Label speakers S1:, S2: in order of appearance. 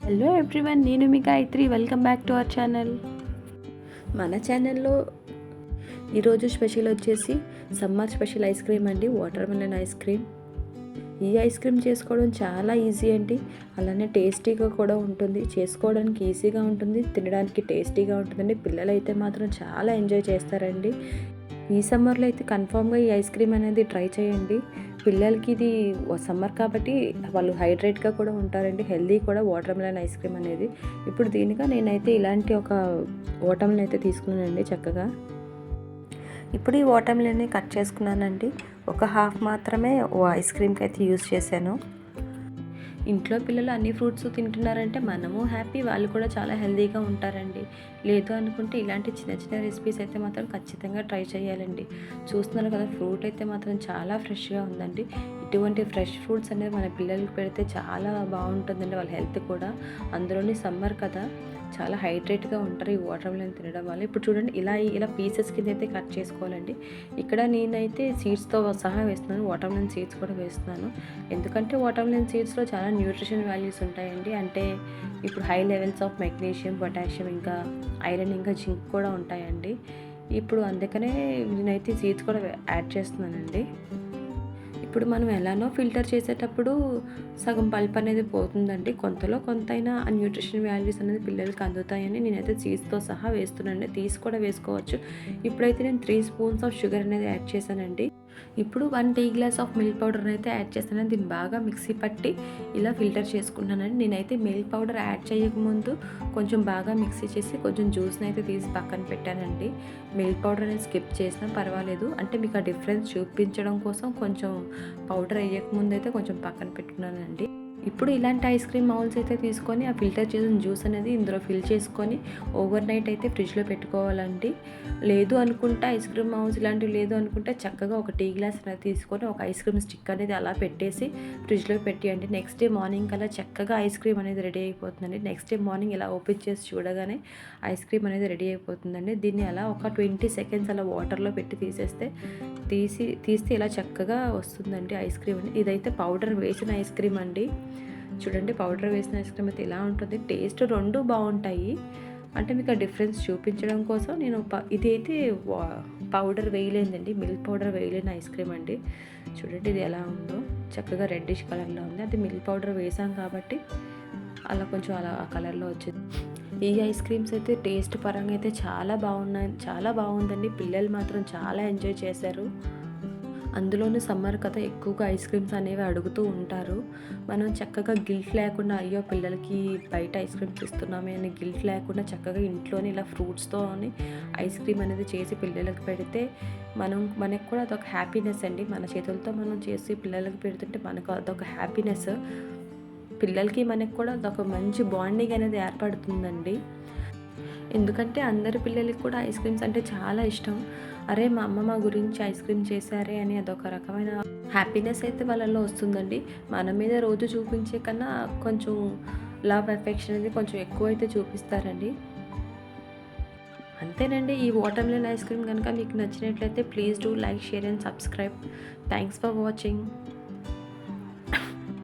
S1: Hello everyone, నేను మీ Gayatri. Welcome back to our channel. మన ఛానల్లో ఈరోజు స్పెషల్ వచ్చేసి సమ్మర్ స్పెషల్ ఐస్ క్రీమ్ అండి, వాటర్ మెలన్ ఐస్ క్రీమ్. ఈ ఐస్ క్రీమ్ చేసుకోవడం చాలా ఈజీ అండి, అలానే టేస్టీగా కూడా ఉంటుంది. చేసుకోవడానికి ఈజీగా ఉంటుంది, తినడానికి టేస్టీగా ఉంటుందండి. పిల్లలు అయితే మాత్రం చాలా ఎంజాయ్ చేస్తారండి. ఈ సమ్మర్లో అయితే కన్ఫామ్గా ఈ ఐస్ క్రీమ్ అనేది ట్రై చేయండి. పిల్లలకి ఇది సమ్మర్ కాబట్టి వాళ్ళు హైడ్రేట్గా కూడా ఉంటారండి, హెల్దీ కూడా వాటర్ మెలన్ ఐస్ క్రీమ్ అనేది. ఇప్పుడు దీనిగా నేనైతే ఇలాంటి ఒక వాటర్ మెలన్ అయితే తీసుకున్నానండి చక్కగా. ఇప్పుడు ఈ వాటర్ మెలన్ని కట్ చేసుకున్నానండి. ఒక హాఫ్ మాత్రమే ఐస్ క్రీమ్కి అయితే యూజ్ చేశాను. ఇంట్లో పిల్లలు అన్ని ఫ్రూట్స్ తింటున్నారంటే మనము హ్యాపీ, వాళ్ళు కూడా చాలా హెల్తీగా ఉంటారండి. లేదు అనుకుంటే ఇలాంటి చిన్న చిన్న రెసిపీస్ అయితే మాత్రం ఖచ్చితంగా ట్రై చేయాలండి. చూస్తున్నారు కదా, ఫ్రూట్ అయితే మాత్రం చాలా ఫ్రెష్గా ఉందండి. ఇటువంటి ఫ్రెష్ ఫ్రూట్స్ అనేది మన పిల్లలకి పెడితే చాలా బాగుంటుందండి, వాళ్ళ హెల్త్ కూడా. అందులోని సమ్మర్ కదా, చాలా హైడ్రేట్గా ఉంటారు ఈ వాటర్ మెలన్ తినడం వల్ల. ఇప్పుడు చూడండి, ఇలా పీసెస్ కింద అయితే కట్ చేసుకోవాలండి. ఇక్కడ నేనైతే సీడ్స్తో సహా వేస్తున్నాను, వాటర్ మెలన్ సీడ్స్ కూడా వేస్తున్నాను. ఎందుకంటే వాటర్ మెలన్ సీడ్స్లో చాలా న్యూట్రిషన్ వాల్యూస్ ఉంటాయండి. అంటే ఇప్పుడు high levels of magnesium, potassium, ఇంకా ఐరన్, ఇంకా జింక్ కూడా ఉంటాయండి. ఇప్పుడు అందుకనే నేనైతే సీడ్స్ కూడా యాడ్ చేస్తున్నానండి. ఇప్పుడు మనం ఎలానో ఫిల్టర్ చేసేటప్పుడు సగం పల్ప్ అనేది పోతుందండి. కొంతలో కొంతైనా ఆ న్యూట్రిషన్ వాల్యూస్ అనేది పిల్లలకి అందుతాయని నేనైతే సీడ్స్తో సహా వేస్తున్నానండి. తీసి కూడా వేసుకోవచ్చు. ఇప్పుడైతే నేను 3 స్పూన్స్ ఆఫ్ షుగర్ అనేది యాడ్ చేశానండి. ఇప్పుడు 1 tea glass of milk powder అయితే యాడ్ చేస్తాను. దీన్ని బాగా మిక్సీ పట్టి ఇలా ఫిల్టర్ చేసుకుంటానండి. నేనైతే మిల్క్ పౌడర్ యాడ్ చేయకముందు కొంచెం బాగా మిక్సీ చేసి కొంచెం జ్యూస్ని అయితే తీసి పక్కన పెట్టానండి. మిల్క్ పౌడర్ అనేది స్కిప్ చేసినా పర్వాలేదు, అంటే మీకు ఆ డిఫరెన్స్ చూపించడం కోసం కొంచెం పౌడర్ వేయకముందు అయితే కొంచెం పక్కన పెట్టుకున్నానండి. ఇప్పుడు ఇలాంటి ఐస్ క్రీమ్ మౌల్స్ అయితే తీసుకొని ఆ ఫిల్టర్ చేసిన జ్యూస్ అనేది ఇందులో ఫిల్ చేసుకొని ఓవర్ నైట్ అయితే ఫ్రిడ్జ్లో పెట్టుకోవాలండి. లేదు అనుకుంటే ఐస్ క్రీమ్ మౌల్స్ ఇలాంటివి లేదు అనుకుంటే చక్కగా ఒక టీ గ్లాస్ అనేది తీసుకొని ఒక ఐస్ క్రీమ్ స్టిక్ అనేది అలా పెట్టేసి ఫ్రిడ్జ్లో పెట్టేయండి. నెక్స్ట్ డే మార్నింగ్ కల్లా చక్కగా ఐస్ క్రీమ్ అనేది రెడీ అయిపోతుందండి. నెక్స్ట్ డే మార్నింగ్ ఇలా ఓపెన్ చేసి చూడగానే ఐస్ క్రీమ్ అనేది రెడీ అయిపోతుందండి. దీన్ని అలా ఒక 20 సెకండ్స్ అలా వాటర్లో పెట్టి తీస్తే ఇలా చక్కగా వస్తుందండి ఐస్ క్రీమ్ అని. ఇదైతే పౌడర్ వేసిన ఐస్ క్రీమ్ అండి. చూడండి, పౌడర్ వేసిన ఐస్ క్రీమ్ అయితే ఇలా ఉంటుంది. టేస్ట్ రెండు బాగుంటాయి. అంటే మీకు ఆ డిఫరెన్స్ చూపించడం కోసం నేను ఇదైతే పౌడర్ వేయలేదండి, మిల్క్ పౌడర్ వేయలేని ఐస్ క్రీమ్ అండి. చూడండి ఇది ఎలా ఉందో, చక్కగా రెడ్డిష్ కలర్లో ఉంది. అది మిల్క్ పౌడర్ వేసాం కాబట్టి అలా కొంచెం అలా ఆ కలర్లో వచ్చింది. ఈ ఐస్ క్రీమ్స్ అయితే టేస్ట్ పరంగా అయితే చాలా బాగుందండి. పిల్లలు మాత్రం చాలా ఎంజాయ్ చేశారు. అందులోనూ సమ్మర్ కదా, ఎక్కువగా ఐస్ క్రీమ్స్ అనేవి అడుగుతూ ఉంటారు. మనం చక్కగా గిల్ట్ లేకుండా, అయ్యో పిల్లలకి బయట ఐస్ క్రీమ్స్ ఇస్తున్నామే అని గిల్ట్ లేకుండా చక్కగా ఇంట్లోనే ఇలా ఫ్రూట్స్తో ఐస్ క్రీమ్ అనేది చేసి పిల్లలకు పెడితే మనకు కూడా అదొక హ్యాపీనెస్ అండి. మన చేతులతో మనం చేసి పిల్లలకి పెడుతుంటే మనకు అదొక హ్యాపీనెస్. పిల్లలకి మనకు కూడా అదొక మంచి బాండింగ్ అనేది ఏర్పడుతుందండి. ఎందుకంటే అందరి పిల్లలకి కూడా ఐస్ క్రీమ్స్ అంటే చాలా ఇష్టం. అరే మా అమ్మ మా గురించి ఐస్ క్రీమ్ చేశారే అని అదొక రకమైన హ్యాపీనెస్ అయితే వాళ్ళల్లో వస్తుందండి. మన మీద రోజు చూపించే కన్నా కొంచెం లవ్, ఎఫెక్షన్ అనేది కొంచెం ఎక్కువ అయితే చూపిస్తారండి. అంతేనండి. ఈ వాటర్ మెలన్ ఐస్ క్రీమ్ కనుక మీకు నచ్చినట్లయితే please do like, share and subscribe. Thanks for watching.